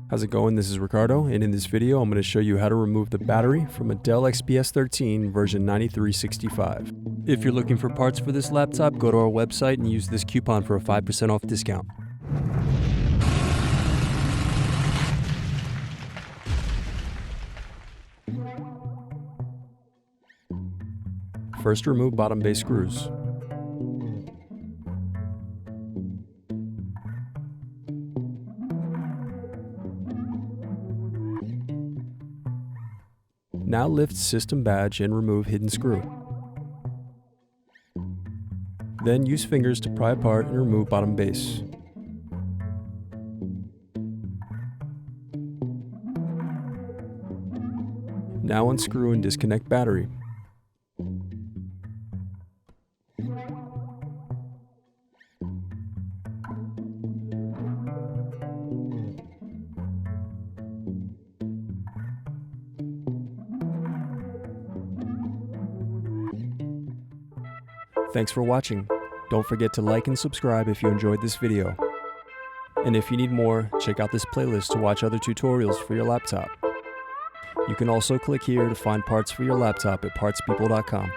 How's it going? This is Ricardo, and in this video I'm going to show you how to remove the battery from a Dell XPS 13 version 9365. If you're looking for parts for this laptop, go to our website and use this coupon for a 5% off discount. First, remove bottom base screws. Now lift system badge and remove hidden screw. Then use fingers to pry apart and remove bottom base. Now unscrew and disconnect battery. Thanks for watching. Don't forget to like and subscribe if you enjoyed this video. And if you need more, check out this playlist to watch other tutorials for your laptop. You can also click here to find parts for your laptop at partspeople.com.